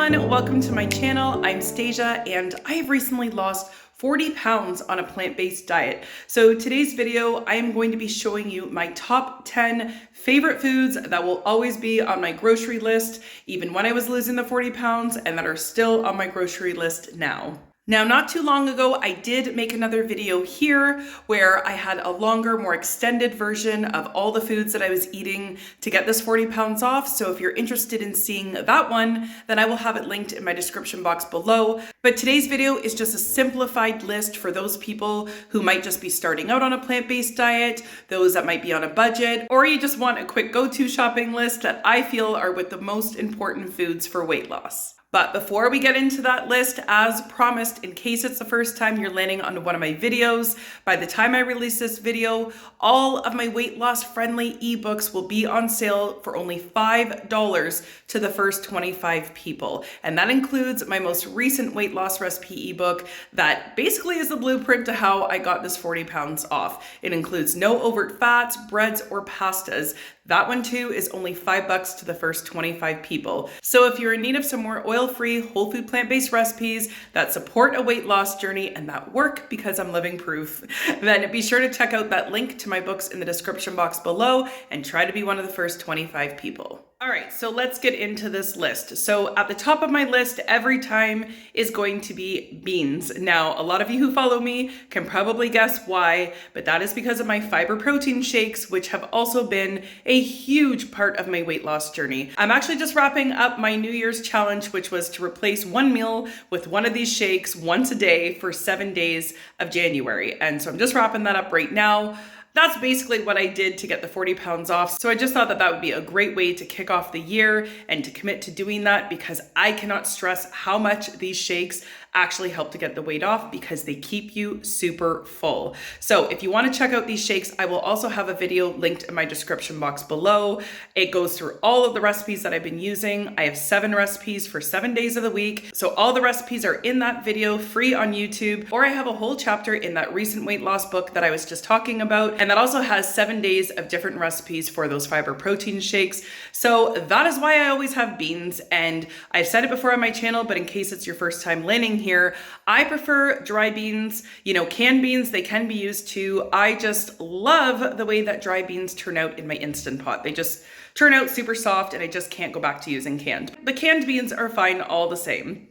everyone, welcome to my channel. I'm Stasia and I have recently lost 40 pounds on a plant-based diet. So today's video, I am going to be showing you my top 10 favorite foods that will always be on my grocery list, even when I was losing the 40 pounds, and that are still on my grocery list now. Now, not too long ago, I did make another video here where I had a longer, more extended version of all the foods that I was eating to get this 40 pounds off. So if you're interested in seeing that one, then I will have it linked in my description box below. But today's video is just a simplified list for those people who might just be starting out on a plant-based diet, those that might be on a budget, or you just want a quick go-to shopping list that I feel are with the most important foods for weight loss. But before we get into that list, as promised, in case it's the first time you're landing on one of my videos, by the time I release this video, all of my weight loss friendly ebooks will be on sale for only $5 to the first 25 people. And that includes my most recent weight loss recipe ebook that basically is the blueprint to how I got this 40 pounds off. It includes no overt fats, breads, or pastas. That one too is only $5 to the first 25 people. So if you're in need of some more oil-free, whole food plant-based recipes that support a weight loss journey and that work because I'm living proof, then be sure to check out that link to my books in the description box below and try to be one of the first 25 people. All right, so let's get into this list. So at the top of my list every time is going to be beans. Now, a lot of you who follow me can probably guess why, but that is because of my fiber protein shakes, which have also been a huge part of my weight loss journey. I'm actually just wrapping up my New Year's challenge, which was to replace one meal with one of these shakes once a day for 7 days of January. And so I'm just wrapping that up right now. That's basically what I did to get the 40 pounds off. So I just thought that that would be a great way to kick off the year and to commit to doing that, because I cannot stress how much these shakes actually help to get the weight off because they keep you super full. So if you want to check out these shakes, I will also have a video linked in my description box below. It goes through all of the recipes that I've been using. I have 7 recipes for 7 days of the week. So all the recipes are in that video free on YouTube, or I have a whole chapter in that recent weight loss book that I was just talking about. And that also has 7 days of different recipes for those fiber protein shakes. So that is why I always have beans. And I've said it before on my channel, but in case it's your first time landing here, I prefer dry beans. You know, canned beans, they can be used too. I just love the way that dry beans turn out in my Instant Pot. They just turn out super soft and I just can't go back to using canned. The canned beans are fine all the same.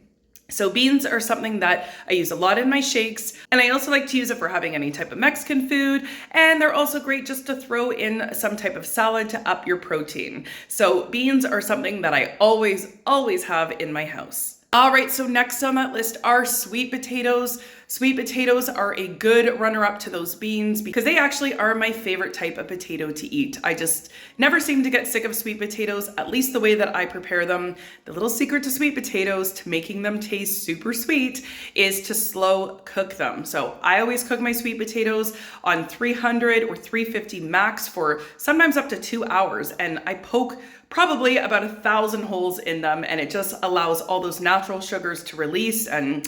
So beans are something that I use a lot in my shakes, and I also like to use it for having any type of Mexican food, and they're also great just to throw in some type of salad to up your protein. So beans are something that I always have in my house. All right, so next on that list are sweet potatoes. Sweet potatoes are a good runner-up to those beans because they actually are my favorite type of potato to eat. I just never seem to get sick of sweet potatoes, at least the way that I prepare them. The little secret to sweet potatoes, to making them taste super sweet, is to slow cook them. So I always cook my sweet potatoes on 300 or 350 max for sometimes up to 2 hours, and I poke probably about 1,000 holes in them, and it just allows all those natural sugars to release, and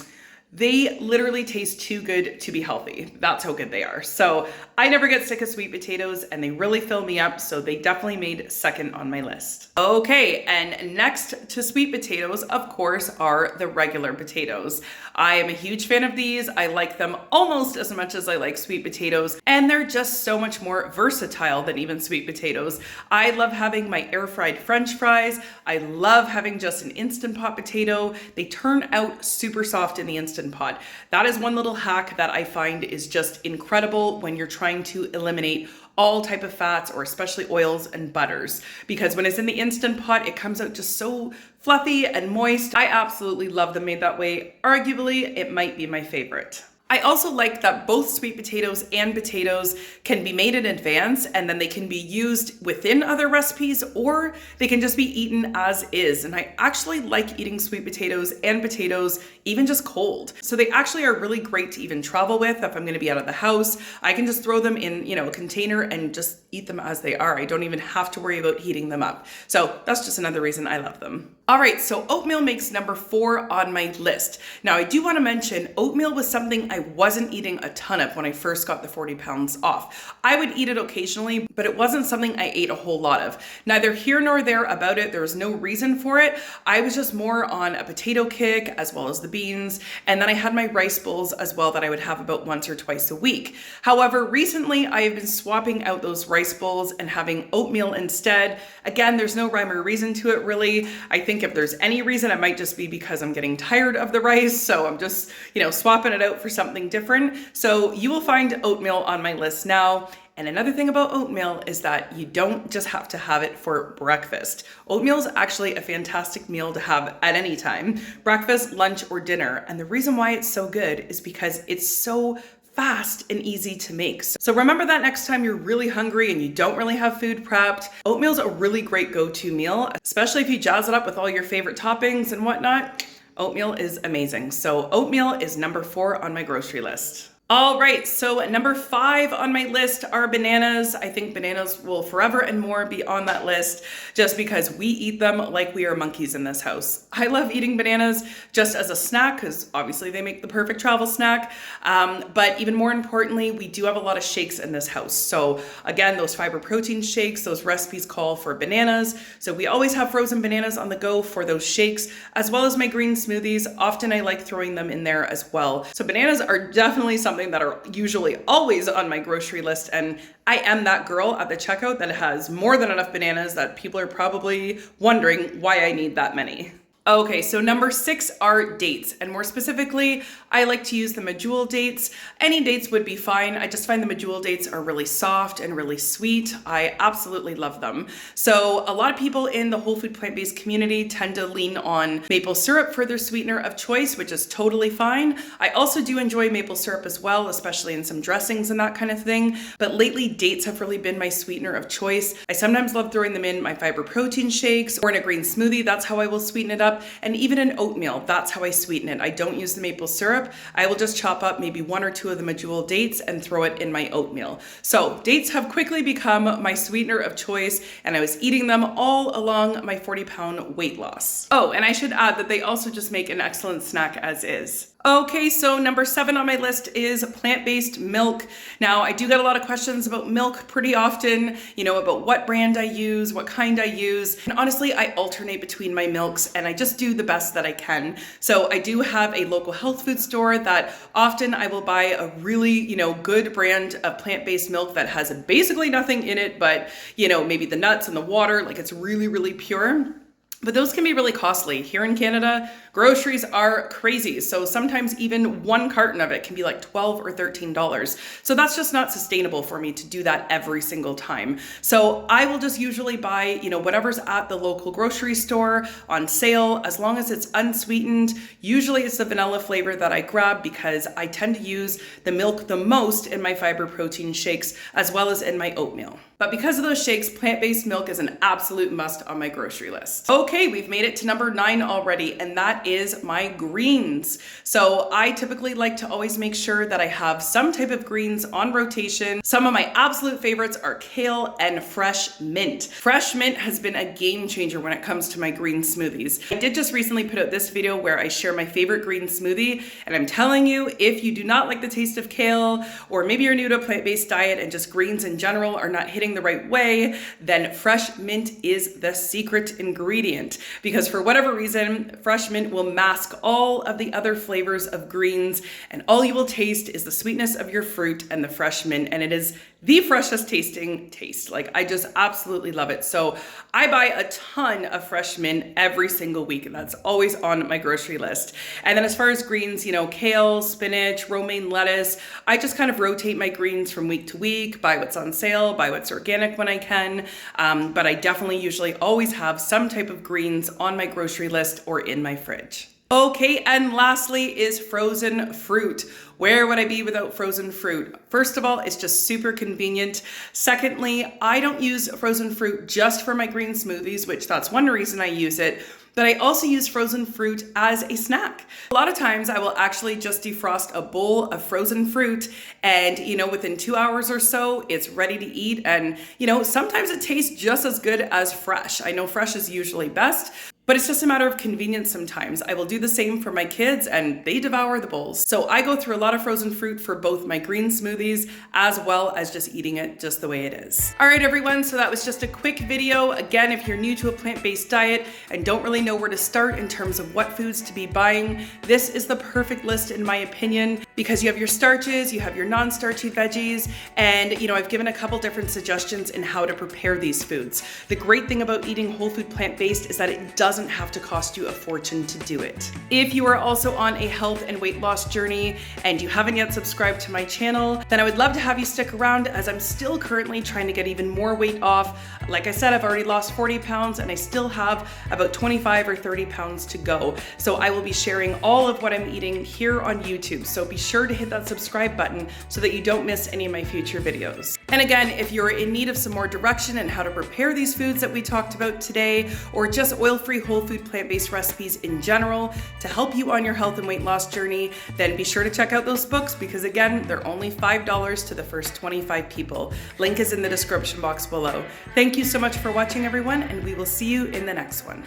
they literally taste too good to be healthy. That's how good they are. So I never get sick of sweet potatoes, and they really fill me up, so they definitely made second on my list. Okay, and next to sweet potatoes, of course, are the regular potatoes. I am a huge fan of these. I like them almost as much as I like sweet potatoes, and they're just so much more versatile than even sweet potatoes. I love having my air fried French fries. I love having just an Instant Pot potato. They turn out super soft in the Instant Pot. That is one little hack that I find is just incredible when you're trying to eliminate all type of fats, or especially oils and butters, because when it's in the Instant Pot, it comes out just so fluffy and moist. I absolutely love them made that way. Arguably, it might be my favorite. I also like that both sweet potatoes and potatoes can be made in advance, and then they can be used within other recipes, or they can just be eaten as is. And I actually like eating sweet potatoes and potatoes even just cold. So they actually are really great to even travel with. If I'm going to be out of the house, I can just throw them in, a container and just eat them as they are. I don't even have to worry about heating them up. So that's just another reason I love them. All right, so oatmeal makes number 4 on my list. Now, I do want to mention oatmeal was something I wasn't eating a ton of when I first got the 40 pounds off. I would eat it occasionally, but it wasn't something I ate a whole lot of. Neither here nor there about it. There was no reason for it. I was just more on a potato kick as well as the beans. And then I had my rice bowls as well that I would have about once or twice a week. However, recently I have been swapping out those rice bowls and having oatmeal instead. Again, there's no rhyme or reason to it really. I think if there's any reason, it might just be because I'm getting tired of the rice. So I'm just, swapping it out for something different. So you will find oatmeal on my list now. And another thing about oatmeal is that you don't just have to have it for breakfast. Oatmeal is actually a fantastic meal to have at any time, breakfast, lunch, or dinner. And the reason why it's so good is because it's so fast and easy to make. So remember that next time you're really hungry and you don't really have food prepped. Oatmeal's a really great go-to meal, especially if you jazz it up with all your favorite toppings and whatnot. Oatmeal is amazing. So oatmeal is number 4 on my grocery list. All right, so number 5 on my list are bananas. I think bananas will forever and more be on that list just because we eat them like we are monkeys in this house. I love eating bananas just as a snack because obviously they make the perfect travel snack. But even more importantly, we do have a lot of shakes in this house. So again, those fiber protein shakes, those recipes call for bananas. So we always have frozen bananas on the go for those shakes, as well as my green smoothies. Often I like throwing them in there as well. So bananas are definitely something that are usually always on my grocery list, and I am that girl at the checkout that has more than enough bananas that people are probably wondering why I need that many. Okay, so number 6 are dates, and more specifically, I like to use the Medjool dates. Any dates would be fine. I just find the Medjool dates are really soft and really sweet. I absolutely love them. So a lot of people in the whole food plant-based community tend to lean on maple syrup for their sweetener of choice, which is totally fine. I also do enjoy maple syrup as well, especially in some dressings and that kind of thing. But lately, dates have really been my sweetener of choice. I sometimes love throwing them in my fiber protein shakes or in a green smoothie. That's how I will sweeten it up. And even in oatmeal, that's how I sweeten it. I don't use the maple syrup. I will just chop up maybe 1 or 2 of the Medjool dates and throw it in my oatmeal. So dates have quickly become my sweetener of choice, and I was eating them all along my 40-pound weight loss. Oh, and I should add that they also just make an excellent snack as is. Okay, so number 7 on my list is plant-based milk. Now, I do get a lot of questions about milk pretty often, about what brand I use, what kind I use. And honestly, I alternate between my milks and I just do the best that I can. So I do have a local health food store that often I will buy a really, good brand of plant-based milk that has basically nothing in it, but, maybe the nuts and the water, like it's really, really pure. But those can be really costly. Here in Canada, groceries are crazy. So sometimes even 1 carton of it can be like $12 or $13. So that's just not sustainable for me to do that every single time. So I will just usually buy, whatever's at the local grocery store on sale, as long as it's unsweetened. Usually it's the vanilla flavor that I grab because I tend to use the milk the most in my fiber protein shakes, as well as in my oatmeal. But because of those shakes, plant-based milk is an absolute must on my grocery list. Okay, we've made it to number 9 already, and that is my greens. So I typically like to always make sure that I have some type of greens on rotation. Some of my absolute favorites are kale and fresh mint. Fresh mint has been a game changer when it comes to my green smoothies. I did just recently put out this video where I share my favorite green smoothie, and I'm telling you, if you do not like the taste of kale, or maybe you're new to a plant-based diet and just greens in general are not hitting the right way, then fresh mint is the secret ingredient, because for whatever reason, fresh mint will mask all of the other flavors of greens, and all you will taste is the sweetness of your fruit and the fresh mint, and it is the freshest tasting taste. Like, I just absolutely love it. So I buy a ton of fresh mint every single week, and that's always on my grocery list. And then as far as greens, kale, spinach, romaine lettuce, I just kind of rotate my greens from week to week, buy what's on sale, buy what's organic when I can. But I definitely usually always have some type of greens on my grocery list or in my fridge. Okay, and lastly is frozen fruit. Where would I be without frozen fruit? First of all, it's just super convenient. Secondly, I don't use frozen fruit just for my green smoothies, which that's one reason I use it, but I also use frozen fruit as a snack. A lot of times I will actually just defrost a bowl of frozen fruit and, within 2 hours or so, it's ready to eat. And, sometimes it tastes just as good as fresh. I know fresh is usually best, But it's just a matter of convenience sometimes. I will do the same for my kids and they devour the bowls. So I go through a lot of frozen fruit for both my green smoothies as well as just eating it just the way it is. All right, everyone, so that was just a quick video. Again, if you're new to a plant-based diet and don't really know where to start in terms of what foods to be buying, this is the perfect list in my opinion, because you have your starches, you have your non-starchy veggies, and I've given a couple different suggestions in how to prepare these foods. The great thing about eating whole food plant-based is that it doesn't have to cost you a fortune to do it. If you are also on a health and weight loss journey and you haven't yet subscribed to my channel, then I would love to have you stick around, as I'm still currently trying to get even more weight off. Like I said, I've already lost 40 pounds and I still have about 25 or 30 pounds to go. So I will be sharing all of what I'm eating here on YouTube. So be sure to hit that subscribe button so that you don't miss any of my future videos. And again, if you're in need of some more direction in how to prepare these foods that we talked about today, or just oil-free whole food plant-based recipes in general to help you on your health and weight loss journey, then be sure to check out those books, because again, they're only $5 to the first 25 people. Link is in the description box below. Thank you so much for watching, everyone, and we will see you in the next one.